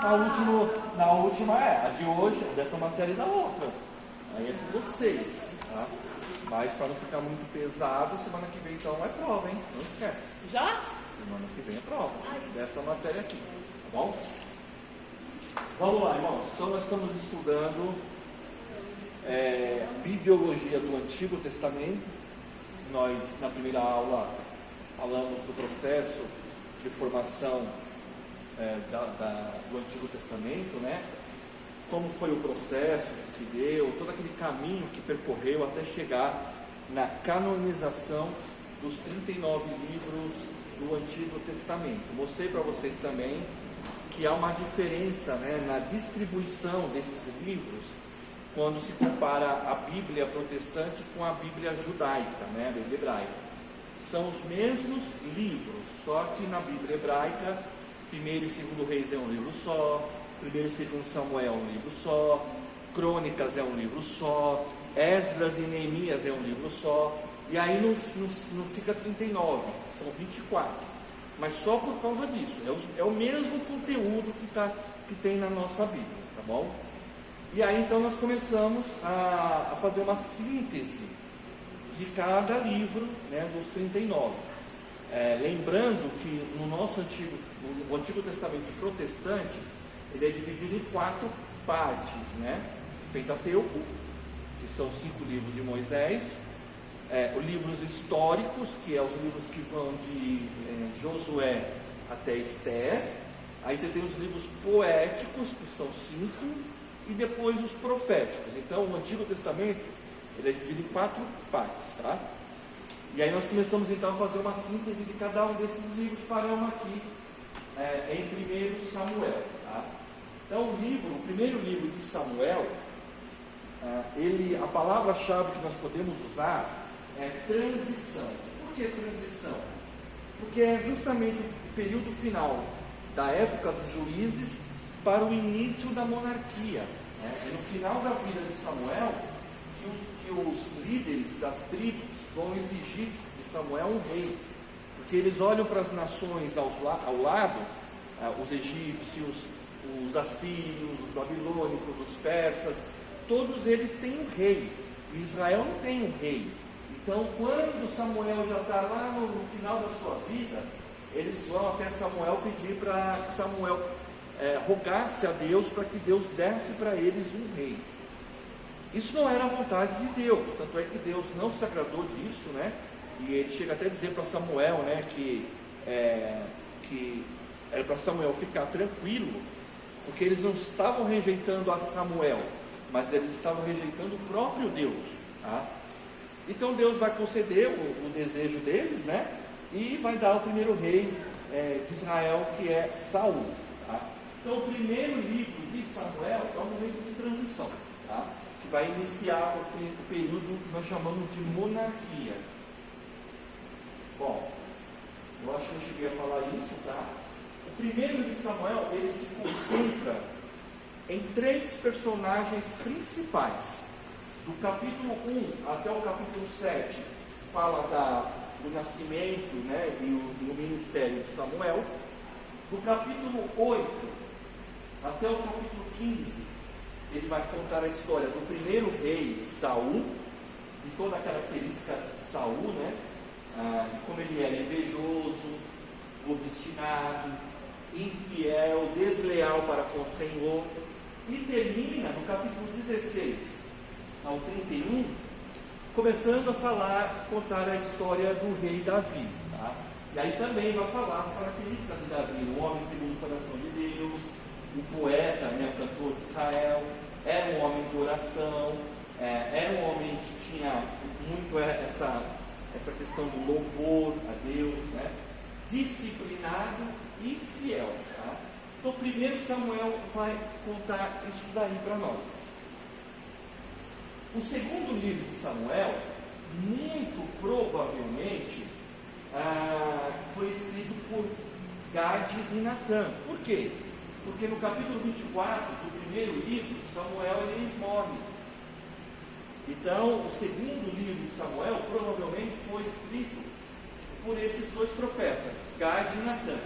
Na última a de hoje, dessa matéria e da outra. Aí é com vocês, tá? Mas para não ficar muito pesado, semana que vem então é prova, hein? Não esquece. Já? Semana que vem é prova dessa matéria aqui, tá bom? Vamos lá, irmãos. Então nós estamos estudando bibliologia do Antigo Testamento. Nós, na primeira aula, falamos do processo de formação do Antigo Testamento, né? Como foi o processo que se deu, todo aquele caminho que percorreu até chegar na canonização dos 39 livros do Antigo Testamento. Mostrei para vocês também que há uma diferença, né, na distribuição desses livros quando se compara a Bíblia protestante com a Bíblia judaica, né, a Bíblia hebraica. São os mesmos livros, só que na Bíblia hebraica, 1º e 2º Reis é um livro só, 1º e 2º Samuel é um livro só, Crônicas é um livro só, Esdras e Neemias é um livro só, e aí não fica 39, são 24, mas só por causa disso, é o mesmo conteúdo que tem na nossa Bíblia, tá bom? E aí então nós começamos a fazer uma síntese de cada livro, né, dos 39. Lembrando que o Antigo Testamento protestante, ele é dividido em 4 partes, né? O Pentateuco, que são 5 livros de Moisés, os livros históricos, que é os livros que vão de Josué até Esther, aí você tem os livros poéticos, que são 5, e depois os proféticos. Então o Antigo Testamento, ele é dividido em 4 partes, tá? E aí nós começamos então a fazer uma síntese de cada um desses livros, paramos aqui em 1 Samuel, tá? Então o primeiro livro de Samuel, a palavra-chave que nós podemos usar é transição. Por que transição? Porque é justamente o período final da época dos juízes para o início da monarquia. É no final da vida de Samuel que os líderes das tribos vão exigir de Samuel um rei, porque eles olham para as nações ao lado, os egípcios, os assírios, os babilônicos, os persas, todos eles têm um rei, e Israel não tem um rei. Então quando Samuel já está lá no final da sua vida, eles vão até Samuel pedir para que Samuel rogasse a Deus para que Deus desse para eles um rei. Isso não era a vontade de Deus, tanto é que Deus não se agradou disso, né? E ele chega até a dizer para Samuel, né, que era para Samuel ficar tranquilo, porque eles não estavam rejeitando a Samuel, mas eles estavam rejeitando o próprio Deus, tá? Então Deus vai conceder o desejo deles, né? E vai dar o primeiro rei de Israel, que é Saul, tá? Então o primeiro livro de Samuel é um momento de transição, tá? Que vai iniciar o período que nós chamamos de monarquia. Bom, eu acho que eu cheguei a falar isso, tá? O primeiro livro de Samuel, ele se concentra em 3 personagens principais. Do capítulo 1 até o capítulo 7, fala do nascimento, né, e do ministério de Samuel. Do capítulo 8 até o capítulo 15, ele vai contar a história do primeiro rei, Saul, e toda a característica de Saul, né? Como ele era invejoso, obstinado, infiel, desleal para com o Senhor. E termina no capítulo 16 ao 31, começando a contar a história do rei Davi, tá? E aí também vai falar as características de Davi, um homem segundo o coração de Deus, um poeta, né, o cantor de Israel, era um homem de oração, era um homem que tinha muito essa questão do louvor a Deus, né, disciplinado e fiel, tá? Então primeiro Samuel vai contar isso daí para nós. O segundo livro de Samuel, muito provavelmente, foi escrito por Gade e Natã. Por quê? Porque no capítulo 24 do primeiro livro, Samuel ele morre. Então, o segundo livro de Samuel provavelmente foi escrito por esses 2 profetas, Gade e Natã.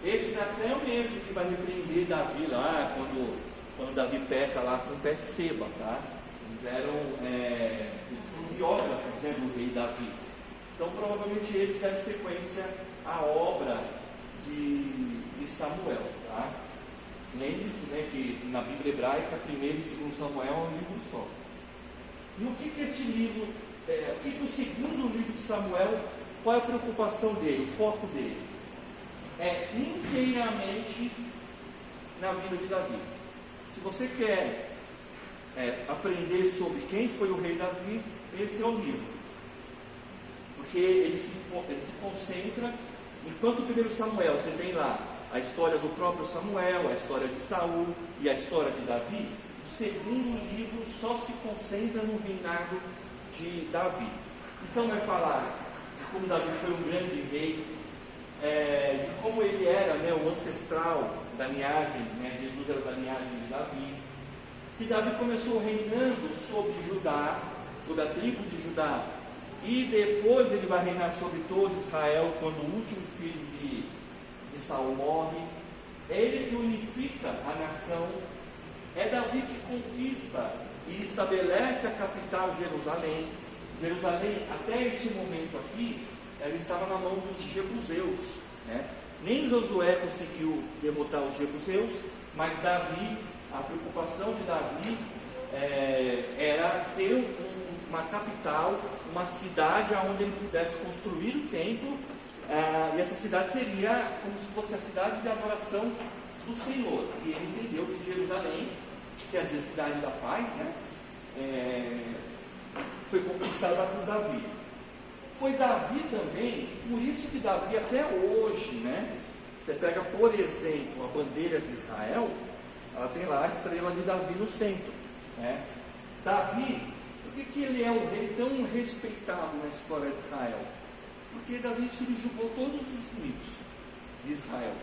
Esse Natan é o mesmo que vai repreender Davi lá, quando Davi peca lá com Betseba, tá? Eles são biógrafos, né, do rei Davi. Então provavelmente eles deram sequência à obra de Samuel, tá? Lembre-se, né, que na Bíblia hebraica, 1º e 2 Samuel é um livro só. E o que esse livro, o que o segundo livro de Samuel, qual é a preocupação dele, o foco dele? É inteiramente na vida de Davi. Se você quer aprender sobre quem foi o rei Davi, esse é o livro. Porque ele se concentra, enquanto o 1º Samuel, você tem lá a história do próprio Samuel, a história de Saul e a história de Davi, o segundo livro só se concentra no reinado de Davi. Então vai falar de como Davi foi um grande rei, de como ele era, né, o ancestral da linhagem, né, Jesus era da linhagem de Davi, que Davi começou reinando sobre Judá, sobre a tribo de Judá, e depois ele vai reinar sobre todo Israel, quando o último filho de Saul morre. É ele que unifica a nação, é Davi que conquista e estabelece a capital Jerusalém. Jerusalém, até este momento aqui, ela estava na mão dos jebuseus, né? Nem Josué conseguiu derrotar os jebuseus, mas Davi, a preocupação de Davi era ter uma capital, uma cidade onde ele pudesse construir o templo, e essa cidade seria como se fosse a cidade de adoração do Senhor. E ele entendeu que Jerusalém, que quer dizer cidade da paz, né, foi conquistada por Davi. Foi Davi também, por isso que Davi até hoje, né, você pega, por exemplo, a bandeira de Israel, ela tem lá a estrela de Davi no centro, né? Davi, por que ele é um rei tão respeitado na história de Israel? Porque Davi subjugou todos os inimigos de Israel.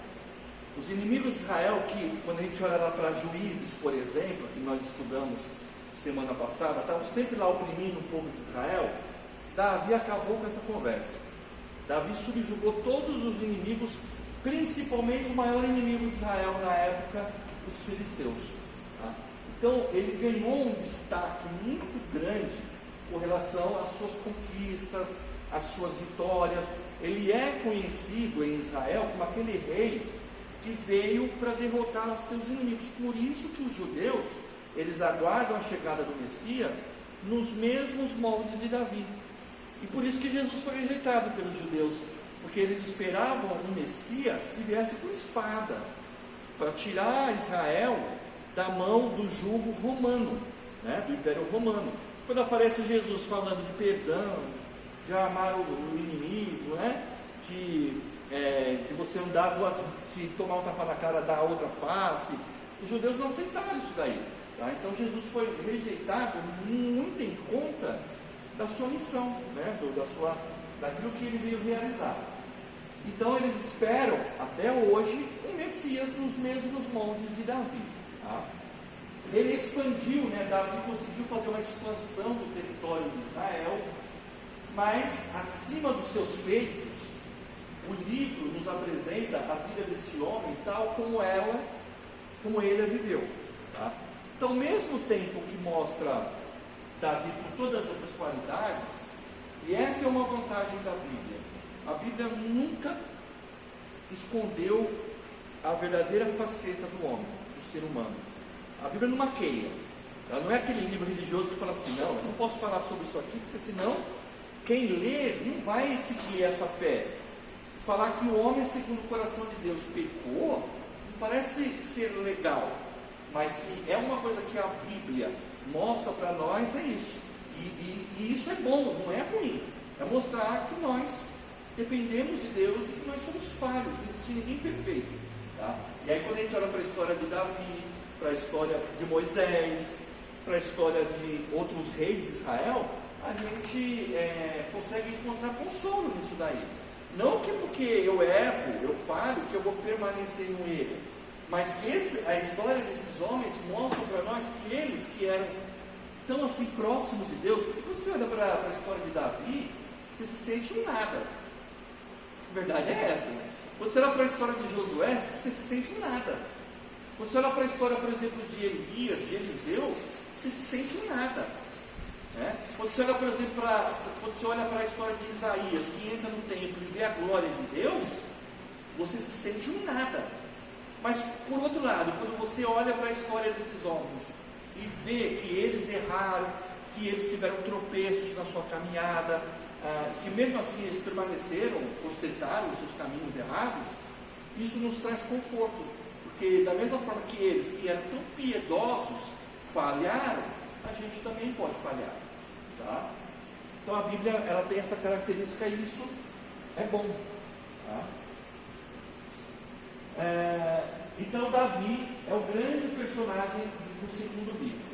Os inimigos de Israel, que quando a gente olha lá para Juízes, por exemplo, que nós estudamos semana passada, estavam sempre lá oprimindo o povo de Israel. Davi acabou com essa conversa. Davi subjugou todos os inimigos, principalmente o maior inimigo de Israel na época, os filisteus. Tá? Então ele ganhou um destaque muito grande com relação às suas conquistas, às suas vitórias. Ele é conhecido em Israel como aquele rei que veio para derrotar os seus inimigos. Por isso que os judeus, eles aguardam a chegada do Messias nos mesmos moldes de Davi. E por isso que Jesus foi rejeitado pelos judeus, porque eles esperavam um Messias que viesse com espada, para tirar Israel da mão do jugo romano, né, do Império Romano. Quando aparece Jesus falando de perdão, de amar o inimigo, né, de você andar se tomar um tapa na cara, dar a outra face, os judeus não aceitaram isso daí. Tá? Então Jesus foi rejeitado muito em conta da sua missão, né, daquilo que ele veio realizar. Então eles esperam até hoje um Messias nos mesmos moldes de Davi. Tá? Ele expandiu, né, Davi conseguiu fazer uma expansão do território de Israel, mas acima dos seus feitos, o livro nos apresenta a vida desse homem tal como ele a viveu. Tá? Então, ao mesmo tempo que mostra Davi com todas essas qualidades, e essa é uma vantagem da Bíblia, a Bíblia nunca escondeu a verdadeira faceta do homem, do ser humano. A Bíblia não maqueia. Ela não é aquele livro religioso que fala assim, não, eu não posso falar sobre isso aqui, porque senão quem lê não vai seguir essa fé. Falar que o homem, segundo o coração de Deus, pecou, não parece ser legal, mas se é uma coisa que a Bíblia mostra para nós, é isso. E isso é bom, não é ruim. É mostrar que nós dependemos de Deus e que nós somos falhos, não existe ninguém perfeito. Tá? E aí quando a gente olha para a história de Davi, para a história de Moisés, para a história de outros reis de Israel, a gente consegue encontrar consolo nisso daí. Não que porque eu erro, eu falho, que eu vou permanecer no erro, mas que a história desses homens mostra para nós que eles que eram tão assim próximos de Deus, porque quando você olha para a história de Davi, você se sente um nada. A verdade é essa, né? Quando você olha para a história de Josué, você se sente nada. Quando você olha para a história, por exemplo, de Elias, de Eliseu, você se sente nada. Né? Quando você olha, por exemplo, para a história de Isaías, que entra no templo e vê a glória de Deus, você se sente um nada. Mas, por outro lado, quando você olha para a história desses homens e vê que eles erraram, que eles tiveram tropeços na sua caminhada, que mesmo assim eles permaneceram, consertaram os seus caminhos errados, isso nos traz conforto, porque da mesma forma que eles, que eram tão piedosos, falharam, a gente também pode falhar, tá? Então a Bíblia, ela tem essa característica e isso é bom, tá? Então Davi é o grande personagem do segundo livro.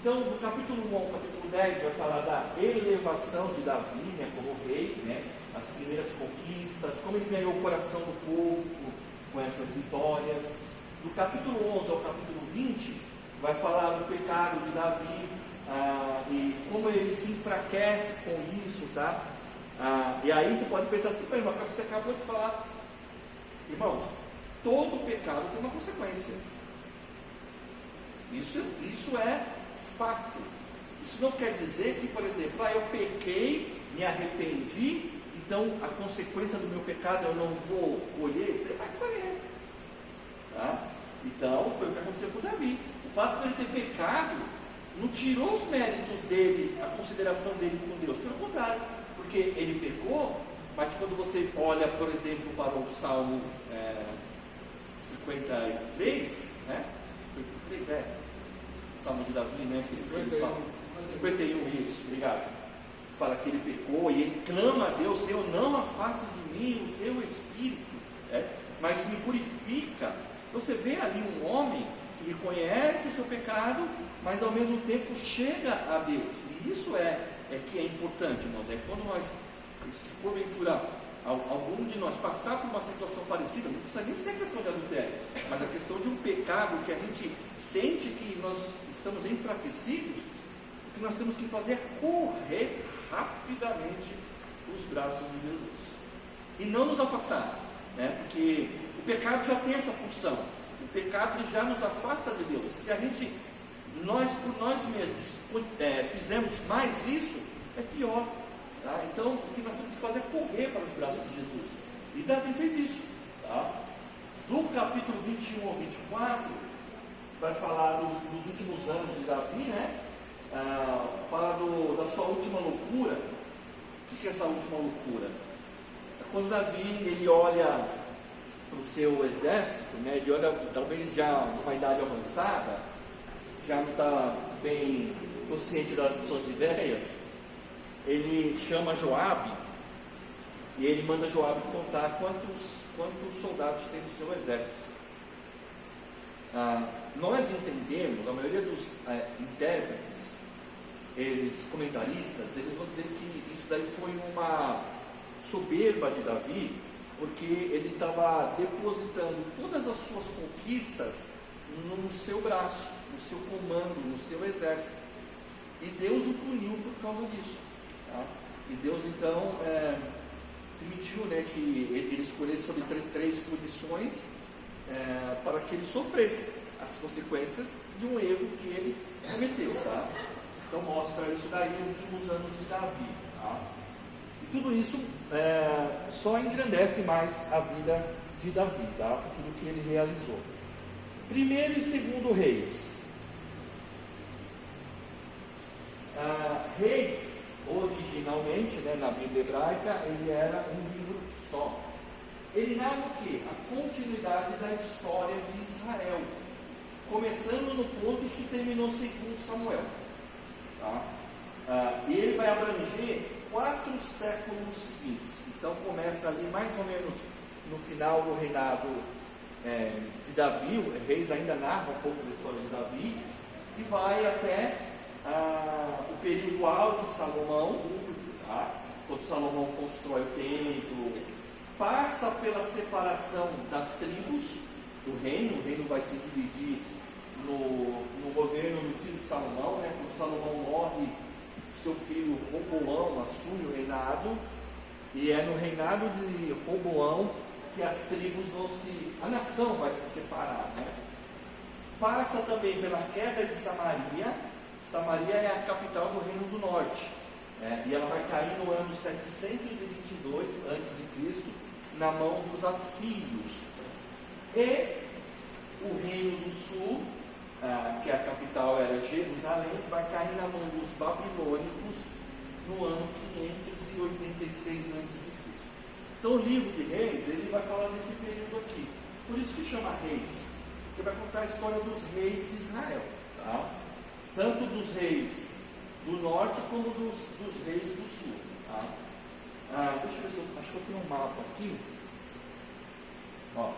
Então, do capítulo 1 ao capítulo 10 vai falar da elevação de Davi, né, como rei, né, as primeiras conquistas, como ele ganhou o coração do povo com essas vitórias. Do capítulo 11 ao capítulo 20 vai falar do pecado de Davi e como ele se enfraquece com isso, tá? E aí você pode pensar assim, mas você acabou de falar, irmãos, todo pecado tem uma consequência. Isso é fato. Isso não quer dizer que, por exemplo, eu pequei, me arrependi, então a consequência do meu pecado eu não vou colher, você vai colher. Tá? Então, foi o que aconteceu com Davi. O fato de ele ter pecado não tirou os méritos dele, a consideração dele com Deus. Pelo contrário, porque ele pecou, mas quando você olha, por exemplo, para o Salmo 53, né? 53 Salmo de Davi, né? 51, isso, obrigado. Fala que ele pecou e ele clama a Deus: Senhor, não afaste de mim o teu espírito, mas me purifica. Você vê ali um homem que reconhece o seu pecado, mas ao mesmo tempo chega a Deus. E isso que é importante, irmão. Quando nós, se porventura, algum de nós passar por uma situação parecida, não precisa nem ser a questão de adultério, mas a questão de um pecado que a gente sente que nós estamos enfraquecidos, o que nós temos que fazer é correr rapidamente os braços de Jesus e não nos afastar, né? Porque o pecado já tem essa função. O pecado já nos afasta de Deus. Se a gente, por nós mesmos, fizermos mais isso, é pior. Tá? Então, o que nós temos que fazer é correr para os braços de Jesus. E Davi fez isso. Tá? Do capítulo 21 ao 24, vai falar dos últimos anos de Davi, né? Fala da sua última loucura. O que é essa última loucura? É quando Davi ele olha para o seu exército, né? Ele olha talvez já numa idade avançada, já não está bem consciente das suas ideias. Ele chama Joabe e ele manda Joabe contar quantos soldados tem no seu exército. Nós entendemos, a maioria dos intérpretes, comentaristas, eles vão dizer que isso daí foi uma soberba de Davi, porque ele estava depositando todas as suas conquistas no seu braço, no seu comando, no seu exército. E Deus o puniu por causa disso. Tá? E Deus então permitiu, né, que ele escolhesse sobre três punições para que ele sofresse as consequências de um erro que ele cometeu. Tá? Então mostra isso daí nos últimos anos de Davi. Tá? E tudo isso só engrandece mais a vida de Davi, tá? Tudo que ele realizou. Primeiro e segundo Reis. Reis, originalmente, né, na Bíblia hebraica, ele era um livro só. Ele narra o quê? A continuidade da história de Israel, começando no ponto que terminou segundo Samuel. Tá? E ele vai abranger 4 séculos seguintes. Então começa ali mais ou menos no final do reinado de Davi. O Reis ainda narra um pouco da história de Davi e vai até o período alto de Salomão, tá? Quando Salomão constrói o templo, passa pela separação das tribos do reino. O reino vai se dividir no governo do filho de Salomão, né? Quando Salomão morre, seu filho Roboão assume o reinado, e é no reinado de Roboão que as tribos a nação vai se separar, né? Passa também pela queda de Samaria. Samaria é a capital do Reino do Norte, e ela vai cair no ano 722 a.C., na mão dos assírios. E o Reino do Sul, que a capital era Jerusalém, vai cair na mão dos babilônicos no ano 586 a.C. Então o livro de Reis, ele vai falar desse período aqui. Por isso que chama Reis, porque vai contar a história dos reis de Israel, tá? Tanto dos reis do norte como dos reis do sul, tá? Deixa eu ver se eu acho que eu tenho um mapa aqui. Ó.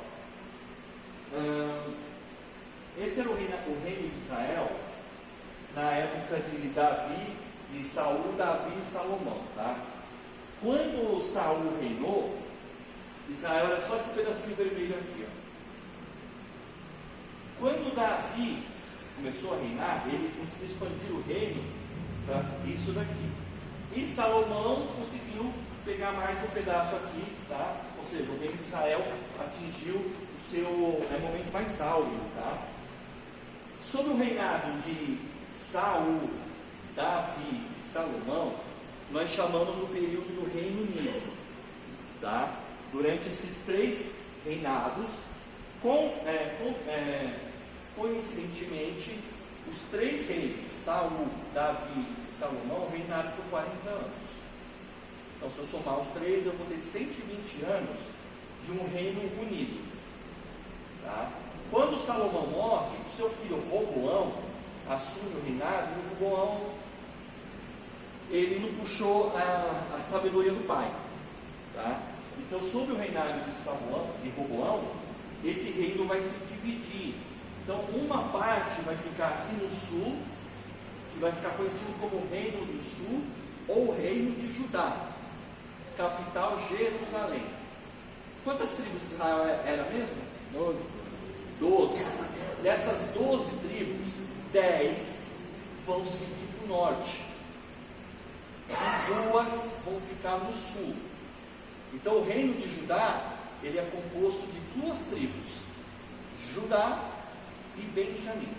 Esse era o reino de Israel na época de Davi, de Saul, Davi e Salomão, tá? Quando Saul reinou, Israel era só esse pedacinho vermelho aqui, ó. Quando Davi começou a reinar, ele conseguiu expandir o reino para isso daqui. E Salomão conseguiu pegar mais um pedaço aqui, tá? Ou seja, o reino de Israel atingiu o seu momento mais áureo, tá? Sob o reinado de Saul, Davi e Salomão, nós chamamos o período do Reino Unido, tá? Durante esses 3 reinados, coincidentemente, os 3 reis, Saul, Davi e Salomão, reinaram por 40 anos. Então, se eu somar os 3, eu vou ter 120 anos de um reino unido, tá? Quando Salomão morre, seu filho Roboão assume o reinado, e Roboão, ele não puxou a sabedoria do pai, tá? Então, sob o reinado de Roboão, esse reino vai se dividir. Então, uma parte vai ficar aqui no sul, que vai ficar conhecido como Reino do Sul, ou Reino de Judá, capital Jerusalém. Quantas tribos de Israel era mesmo? 12. Dessas 12 tribos, 10 vão seguir para o norte, e 2 vão ficar no sul. Então, o reino de Judá, ele é composto de 2 tribos, Judá e Benjamim.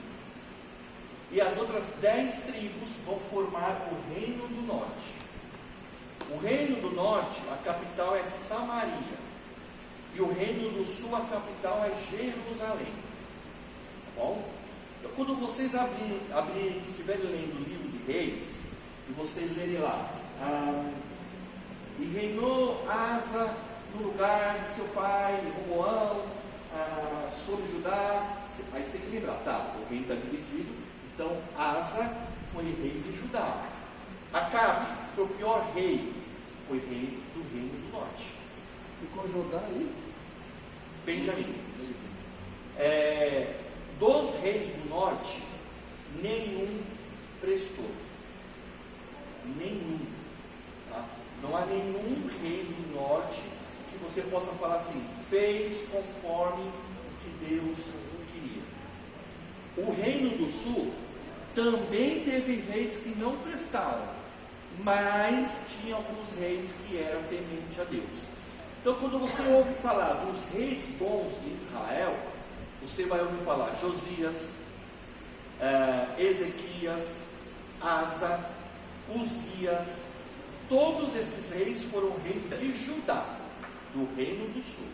E as outras 10 tribos vão formar o reino do norte. O reino do norte, a capital é Samaria. E o reino do sul, a capital é Jerusalém. Tá bom? Então, quando vocês estiverem lendo o livro de Reis, e vocês lerem lá, e reinou Asa no lugar de seu pai, Roboão, sobre Judá. Aí você tem que lembrar, tá? O reino está dividido. Então, Asa foi rei de Judá. Acabe foi o pior rei, foi rei do reino do norte. Ficou Judá aí? Benjamim. Dos reis do norte, nenhum prestou. Nenhum. Tá? Não há nenhum rei do norte que você possa falar assim, fez conforme o que Deus queria. O reino do sul também teve reis que não prestaram, mas tinha alguns reis que eram tementes a Deus. Então, quando você ouve falar dos reis bons de Israel, você vai ouvir falar Josias, Ezequias, Asa, Uzias. Todos esses reis foram reis de Judá, do reino do sul.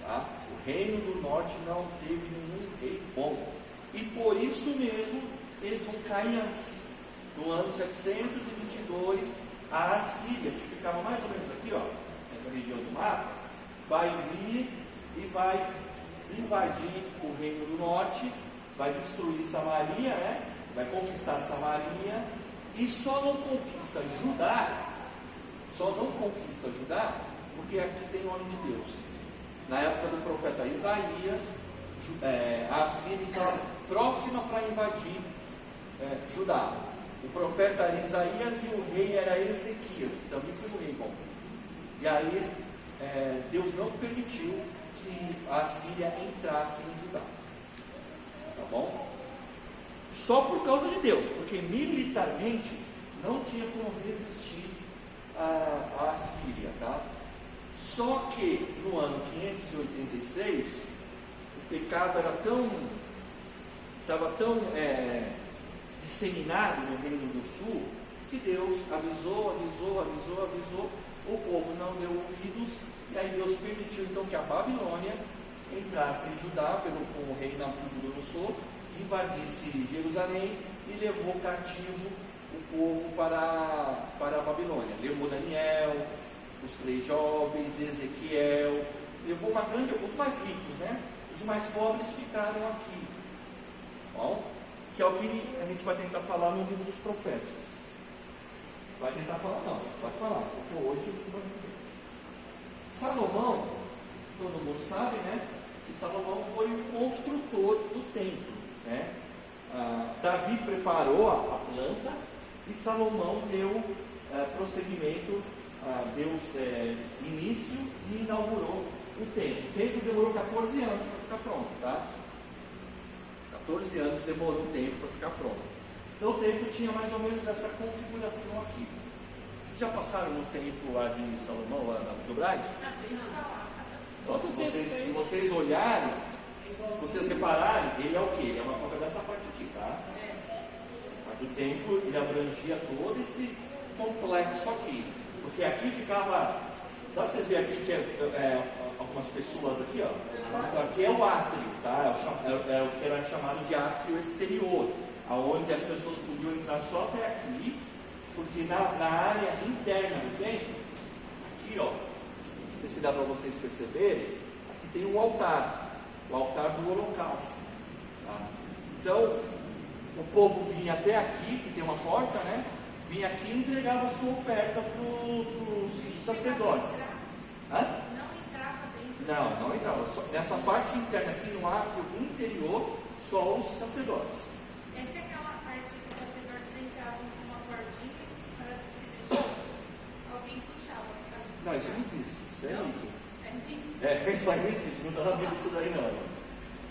Tá? O reino do norte não teve nenhum rei bom. E por isso mesmo, eles vão cair antes. No ano 722, a Assíria, que ficava mais ou menos aqui, ó, nessa região do mapa, vai vir e vai invadir o reino do norte, vai destruir Samaria, né? Vai conquistar Samaria, e só não conquista Judá, porque aqui tem o nome de Deus. Na época do profeta Isaías, a Assíria estava próxima para invadir Judá. O profeta era Isaías e o rei era Ezequias, que também foi um rei bom. E aí Deus não permitiu que a Síria entrasse em Judá. Tá bom? Só por causa de Deus, porque militarmente não tinha como resistir a Síria, tá? Só que no ano 586, o pecado estava tão disseminado no Reino do Sul, que Deus avisou, o povo não deu ouvidos, e aí Deus permitiu então que a Babilônia entrasse em Judá, com o rei Nabucodonosor, invadisse Jerusalém e levou cativo o povo para a Babilônia. Levou Daniel, os 3 jovens, Ezequiel, levou uma grande, os mais ricos, né? Os mais pobres ficaram aqui. Bom, que é o que a gente vai tentar falar no livro dos profetas. Vai tentar falar não, vai falar, se for hoje você vai entender. Salomão, todo mundo sabe, né? Que Salomão foi o construtor do templo, né? Davi preparou a planta e Salomão deu prosseguimento, deu início e inaugurou o templo. O templo demorou 14 anos para ficar pronto, tá? 14 anos demorou o tempo para ficar pronto. Então o templo tinha mais ou menos essa configuração aqui. Vocês já passaram no templo lá de Salomão, lá do Braz? Então, se vocês olharem, se vocês repararem, ele é o quê? Ele é uma cópia dessa parte aqui, tá? Mas o templo, ele abrangia todo esse complexo aqui. Porque aqui ficava, dá para vocês verem aqui que algumas pessoas aqui, ó. Aqui é o átrio, tá? É o que era chamado de átrio exterior, aonde as pessoas podiam entrar só até aqui, porque na área interna do templo, aqui, ó, não sei se dá para vocês perceberem, aqui tem o altar do holocausto, tá? Então, o povo vinha até aqui, que tem uma porta, né? Vinha aqui e entregava a sua oferta para os sacerdotes. Hã? Não entrava. Só, nessa parte interna aqui no átrio interior, só os sacerdotes. Essa é aquela parte que os sacerdotes entravam com uma cordinha para se alguém puxava. Não, isso não existe. Isso é mito. Isso aí não existe. Não está na Bíblia isso daí não.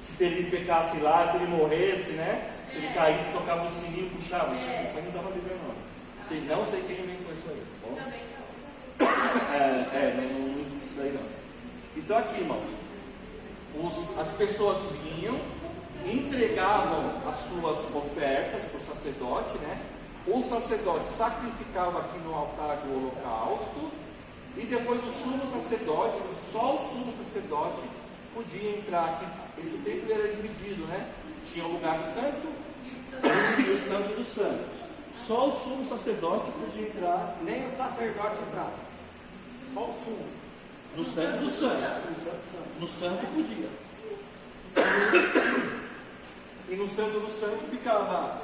Que se ele pecasse lá, se ele morresse, né? Se ele caísse, tocava o sininho e puxava. Isso aí não está na Bíblia não. Não sei quem inventou isso aí. Bom? Também não existe isso daí não. Então aqui, irmãos, as pessoas vinham, entregavam as suas ofertas para o sacerdote, né? O sacerdote sacrificava aqui no altar do holocausto, e depois o sumo sacerdote, só o sumo sacerdote podia entrar aqui. Esse templo era dividido, né? Tinha o lugar santo e o santo dos santos. Só o sumo sacerdote podia entrar. Nem o sacerdote entrava. Só o sumo. No santo do santo. No santo podia. E no santo do santo ficava.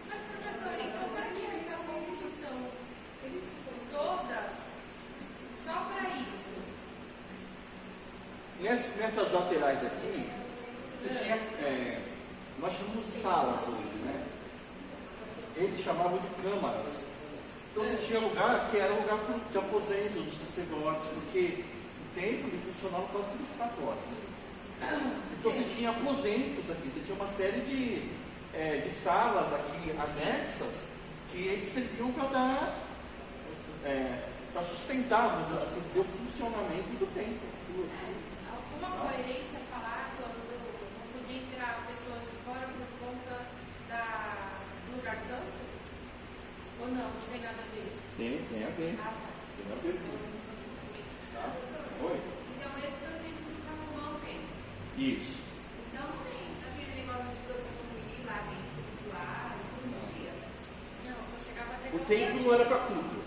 Mas, professor, então para que essa construção toda só para isso? Nessas laterais aqui, você tinha. Nós chamamos de salas hoje, né? Eles chamavam de câmaras. Então você tinha lugar que era lugar de aposento dos sacerdotes, porque o templo ele funcionava quase 24 horas. Então você tinha aposentos aqui, você tinha uma série de salas aqui anexas que eles serviam para dar, para sustentar, vamos assim dizer, o funcionamento do templo. Alguma coerência falar quando não podia entrar pessoas de fora por conta do lugar santo? Ou não? Não tem nada a ver? Tem a ver. Ah, tá. Tem a ver sim. Tá? Oi? Então, esse foi o tempo que Salomão fez. Isso. Então, não tem aquele negócio de todo mundo ir lá dentro do ar, isso não podia. Não, só chegava até O templo não era para culto.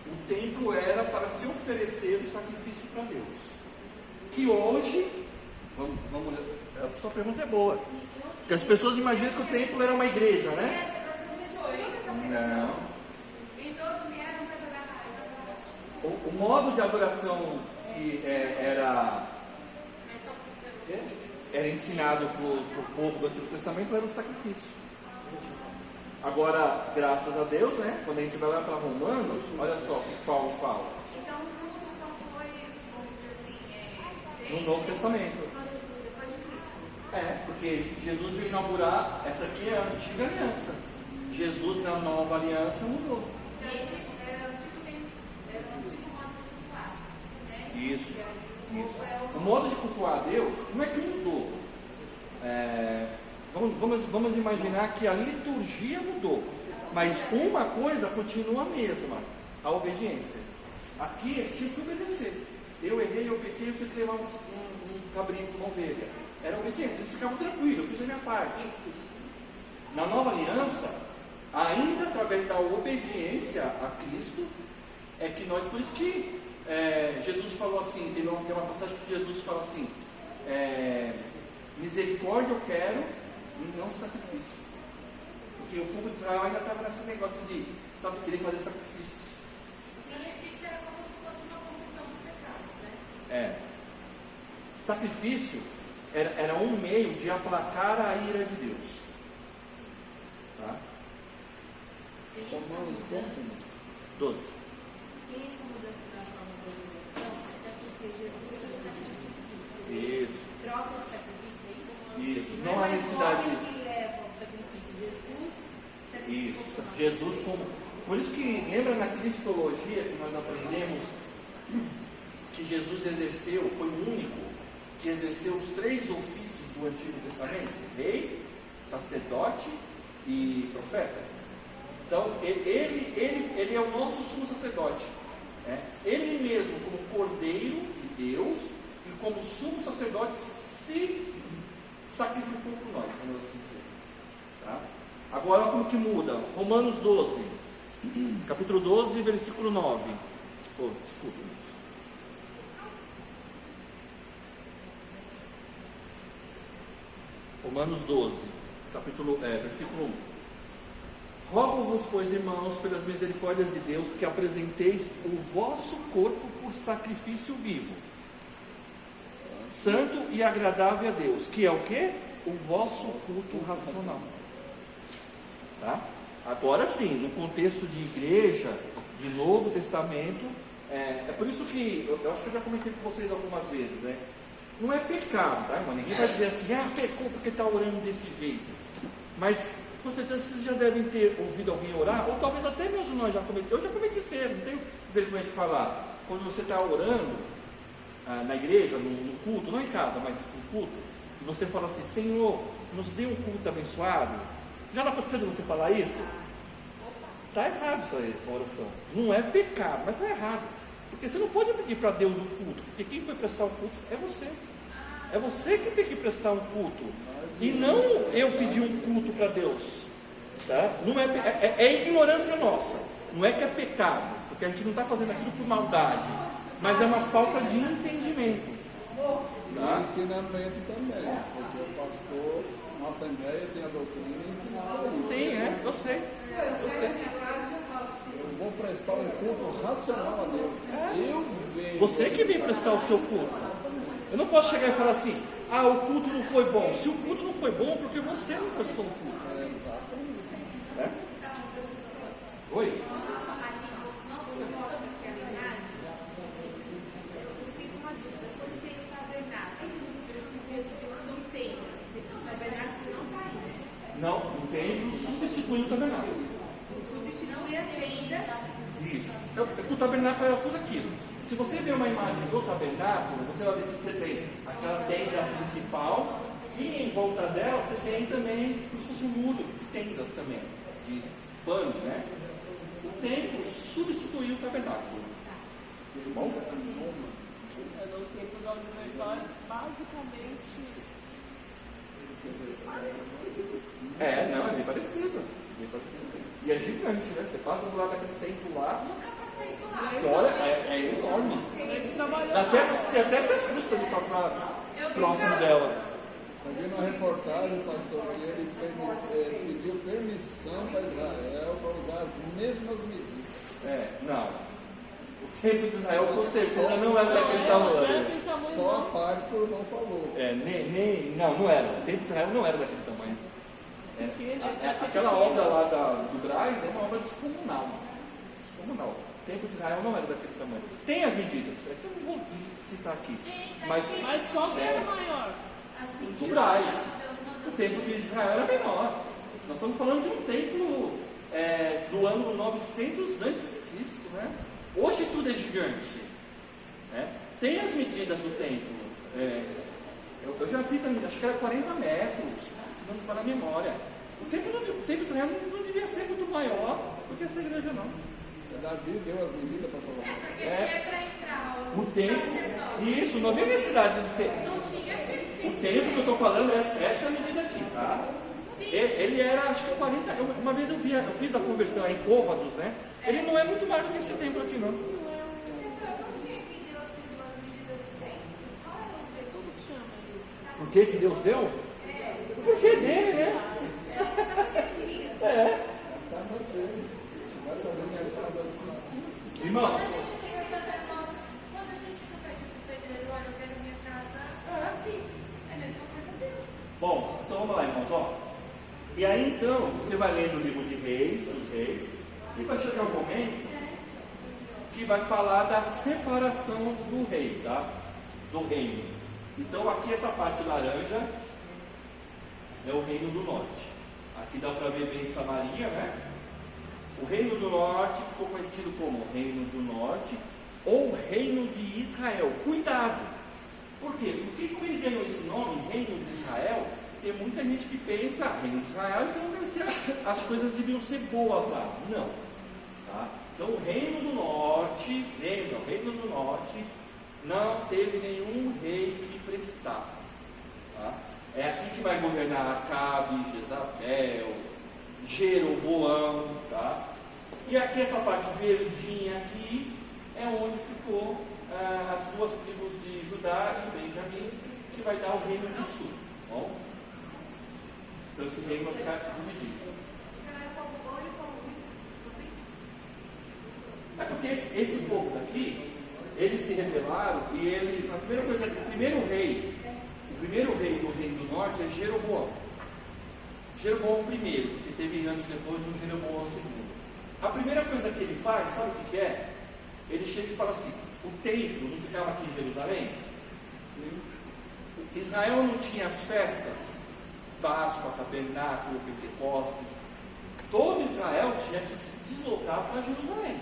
O templo era para se oferecer o sacrifício para Deus. Que hoje, vamos olhar, a sua pergunta é boa. Porque as pessoas imaginam que o templo era uma igreja, né? Não. E todos vieram para jogar raiva. O modo de adoração que era ensinado para o povo do Antigo Testamento era o sacrifício. Agora, graças a Deus, né? Quando a gente vai lá para Romanos, olha só o que Paulo fala. Então, o culto só foi, vamos dizer assim, No Novo Testamento. depois de Cristo. Porque Jesus veio inaugurar, essa aqui é a antiga aliança. Jesus na nova aliança mudou. Era um tipo modo de cultuar, né? Isso. O modo de cultuar a Deus não é que mudou. Vamos imaginar que a liturgia mudou, mas uma coisa continua a mesma, a obediência. Aqui eles tinham que obedecer. Eu errei, eu pequei, eu tenho que levar um cabrito, uma ovelha. Era obediência, eles ficavam tranquilos, eu fiz a minha parte. Na nova aliança, ainda através da obediência a Cristo, é que nós, por isso que Jesus falou assim, tem uma passagem que Jesus fala assim, misericórdia eu quero e não sacrifício. Porque o povo de Israel ainda estava nesse negócio de, querer fazer sacrifícios. O sacrifício era como se fosse uma confissão dos pecados, né? Sacrifício era um meio de aplacar a ira de Deus. Tá? Tem essa mudança. 12. Tem essa mudança da forma de organização, até porque Jesus foi o sacrifício. Isso. Troca o sacrifício, é isso? Isso. Não há necessidade. Que leva o sacrifício Jesus. Isso. Jesus como. Por isso que lembra na cristologia que nós aprendemos que Jesus exerceu, foi o único que exerceu os 3 ofícios do Antigo Testamento: rei, sacerdote e profeta. Então, ele é o nosso sumo sacerdote. Ele mesmo, como cordeiro de Deus, e como sumo sacerdote, se sacrificou por nós, vamos assim dizer. Tá? Agora, como que muda? Romanos 12, capítulo 12, versículo 9. Desculpa. Romanos 12, versículo 1. Rogo-vos, pois, irmãos, pelas misericórdias de Deus, que apresenteis o vosso corpo por sacrifício vivo, santo e agradável a Deus, que é o quê? O vosso culto racional. Tá? Agora sim, no contexto de igreja, de Novo Testamento, é por isso que, eu acho que eu já comentei com vocês algumas vezes, né? Não é pecado, tá, irmão? Ninguém vai dizer assim, pecou porque está orando desse jeito. Mas, com certeza, vocês já devem ter ouvido alguém orar, ou talvez até mesmo nós já cometemos. Eu já cometi cedo, não tenho vergonha de falar. Quando você está orando na igreja, no culto, não em casa, mas no culto, e você fala assim, Senhor, nos dê um culto abençoado. Já não aconteceu de você falar isso? Está errado essa oração. Não é pecado, mas está errado. Porque você não pode pedir para Deus um culto, porque quem foi prestar o culto é você. É você que tem que prestar um culto. E não eu pedir um culto para Deus. Tá? Não é ignorância nossa. Não é que é pecado, porque a gente não está fazendo aquilo por maldade, mas é uma falta de entendimento. Tá? E ensinamento também, porque o pastor, na Assembleia, tem a doutrina e ensinava isso. Sim, eu sei. Eu vou prestar um culto racional a Deus. Você que vem prestar o seu culto. Eu não posso chegar e falar assim, o culto não foi bom. Se o culto não foi bom, porque você não prestou o culto. Exatamente. Oi? Não, o templo substituiu o tabernáculo. Substitui a tenda. Isso. O tabernáculo era tudo aquilo. Se você ver uma imagem do tabernáculo, você vai ver que você tem aquela tenda principal e em volta dela você tem também como se fosse um muro de tendas também, de pano, né? O templo substituiu o tabernáculo. Bom? No tempo da universidade, basicamente parecido. Não, é bem parecido. E é gigante, né? Você passa do lado daquele templo lá. Nunca passei por lá. Você olha, é enorme. Você até se assusta de passar próximo dela. Eu vi uma reportagem, pastor, que ele pediu permissão para Israel para usar as mesmas medidas. Não. O templo de Israel, com certeza, não era daquele tamanho. Só a parte que o irmão falou. Não era. O templo de Israel não era daquele tamanho. Aquela obra lá do Braz é uma obra descomunal. O templo de Israel não era daquele tamanho. Tem as medidas, que eu não vou citar aqui. Mas qual que era maior? o Braz. O templo de Israel era menor. Nós estamos falando de um templo do ano 900 a.C., né? Hoje tudo é gigante. Né? Tem as medidas do templo. Eu já fiz, acho que era 40 metros, se não me falha a memória. O templo de Israel não devia ser muito maior do que essa igreja, não. Davi deu as medidas para Salomão. Porque se é para entrar O templo, isso, não havia necessidade de ser. não tinha que O templo que eu estou falando, essa é a medida aqui, tá? Ele era, acho que 40. Uma vez eu fiz a conversão em Côvados, né? Ele não é muito maior do que esse templo aqui, não. Por que Deus deu? Porque é dele, né? É. Vai fazer minha casa assim. Irmão, Quando a gente pede pro pedreiro, olha, eu quero minha casa assim, é a mesma coisa Deus. bom, então vamos lá, irmãos, ó. E aí então, você vai lendo o livro de Reis, dos Reis, e vai chegar um momento que vai falar da separação do rei, tá? Do reino. Então aqui essa parte laranja é o reino do norte. Aqui dá para ver bem Samaria, né? O reino do norte ficou conhecido como reino do norte ou reino de Israel. Cuidado! Por quê? Por que como ele ganhou esse nome, reino de Israel? Tem muita gente que pensa, reino de Israel, então deve ser, as coisas deviam ser boas lá. Não. Tá? Então o reino do norte, o reino do norte não teve nenhum rei que prestava. Tá? É aqui que vai governar Acabe, Jezabel, Jeroboão, tá? E aqui essa parte verdinha aqui é onde ficou as duas tribos de Judá e Benjamim, que vai dar o reino do sul. Tá bom? Então esse reino vai ficar dividido. É porque esse povo daqui, eles se rebelaram e eles, a primeira coisa, o primeiro rei do reino do norte é Jeroboão. Jeroboão I, que teve anos depois do Jeroboão II. A primeira coisa que ele faz, sabe o que é? Ele chega e fala assim: o templo não ficava aqui em Jerusalém? Sim. Israel não tinha as festas, Páscoa, Tabernáculo, Pentecostes. Todo Israel tinha que se deslocar para Jerusalém.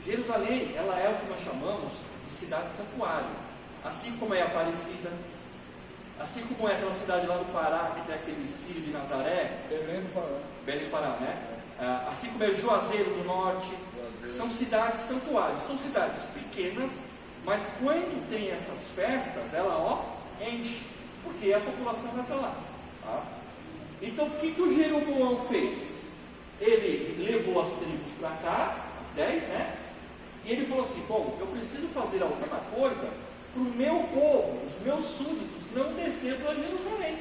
Jerusalém, ela é o que nós chamamos de cidade santuário, assim como é Aparecida, assim como é aquela cidade lá do Pará, que tem aquele Círio de Nazaré, Belém do Pará, né? Assim como é Juazeiro do Norte, são cidades santuários, são cidades pequenas, mas quando tem essas festas, ela enche, porque a população vai para lá. Tá? Então o que o Jeroboão fez? Ele levou as tribos para cá, as 10, né? E ele falou assim: bom, eu preciso fazer alguma coisa para o meu povo, os meus súditos, não descer para Jerusalém.